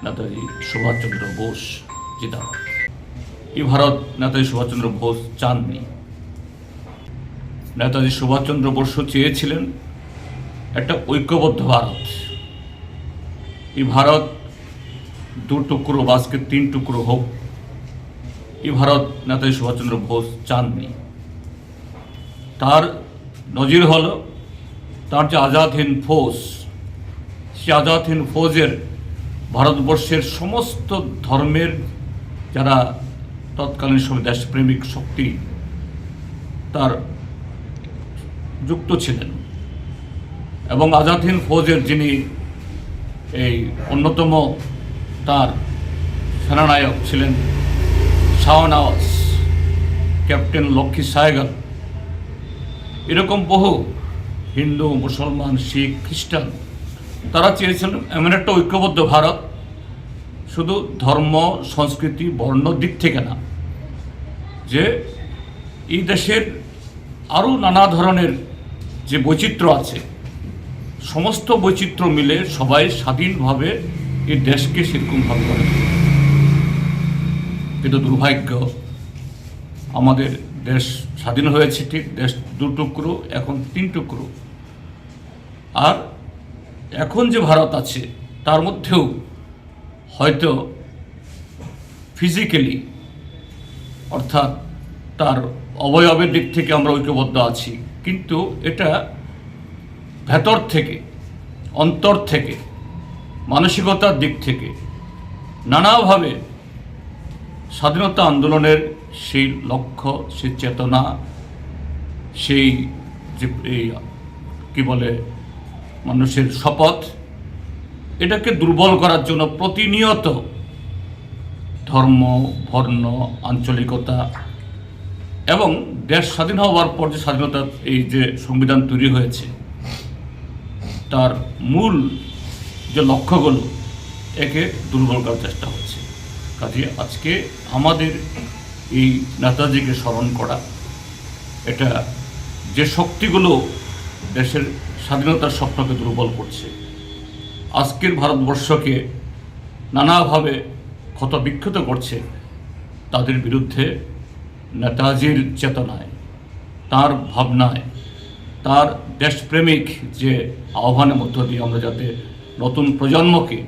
নেতাজি সুভাষচন্দ্র বোস জিন্দাবাদ। এই ভারত নেতাজি সুভাষচন্দ্র বোস চাননি। নেতাজি সুভাষচন্দ্র বোস চেয়েছিলেন একটা ঐক্যবদ্ধ ভারত। এই ভারত দু টুকরো বা আজকে তিন টুকরো হোক, এই ভারত নেতাজি সুভাষচন্দ্র বোস চাননি। তার নজির হল তার যে আজাদ হিন্দ ফৌজ, সে আজাদ হিন্দ ফৌজের ভারতবর্ষের সমস্ত ধর্মের যারা তৎকালীন সময় দেশপ্রেমিক শক্তি তার যুক্ত ছিলেন, এবং আজাদ হিন্দ ফৌজের যিনি এই অন্যতম তার সেনানায়ক ছিলেন শাহনওয়াজ, ক্যাপ্টেন লক্ষ্মী সাহেগাল, এরকম বহু হিন্দু, মুসলমান, শিখ, খ্রিস্টান তারা চেয়েছিলেন এমন একটা ঐক্যবদ্ধ ভারত, শুধু ধর্ম, সংস্কৃতি, বর্ণ দিক থেকে না, যে এই দেশের আরও নানা ধরনের যে বৈচিত্র্য আছে, সমস্ত বৈচিত্র্য মিলে সবাই স্বাধীনভাবে এই দেশকে সেরকমভাবে গড়ে তোলে। কিন্তু দুর্ভাগ্য, আমাদের দেশ স্বাধীন হয়েছে ঠিক, দেশ দু টুকরো, এখন তিন টুকরো। আর এখন যে ভারত আছে তার মধ্যেও হয়তো ফিজিক্যালি, অর্থাৎ তার অবয়বের দিক থেকে আমরা ঐক্যবদ্ধ আছি, কিন্তু এটা ভেতর থেকে, অন্তর থেকে, মানসিকতার দিক থেকে নানাভাবে স্বাধীনতা আন্দোলনের সেই লক্ষ্য, সেই চেতনা, সেই যে কি বলে মানুষের শপথ, এটাকে দুর্বল করার জন্য প্রতিনিয়ত ধর্ম, বর্ণ, আঞ্চলিকতা এবং দেশ স্বাধীন হওয়ার পর যে স্বাধীনতা, এই যে সংবিধান তৈরি হয়েছে, তার মূল যে লক্ষ্যগুলো, একে দুর্বল করার চেষ্টা হচ্ছে। কাজে আজকে আমাদের এই নেতাজিকে স্মরণ করা, এটা যে শক্তিগুলো দেশের স্বাধীনতার স্বপ্নকে দুর্বল করছে, আজকের ভারতবর্ষকে নানাভাবে ক্ষতবিক্ষত করছে, তাদের বিরুদ্ধে নেতাজির চেতনায়, তার ভাবনায়, তার দেশপ্রেমিক যে আহ্বানের মধ্য দিয়ে আমরা যাতে নতুন প্রজন্মকে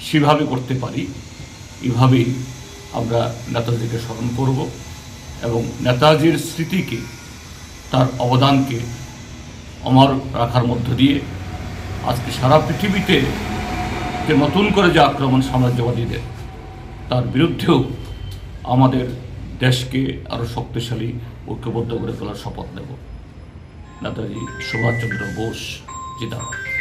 সেভাবে করতে পারি, এভাবেই আমরা নেতাজিকে স্মরণ করব এবং নেতাজির স্মৃতিকে, তার অবদানকে অমর রাখার মধ্য দিয়ে আজকে সারা পৃথিবীতে যে নতুন করে যে আক্রমণ সাম্রাজ্যবাদীদের, তার বিরুদ্ধেও আমাদের দেশকে আরও শক্তিশালী, ঐক্যবদ্ধ করে তোলার শপথ নেব। নেতাজি সুভাষচন্দ্র বোস জিন্দাবাদ।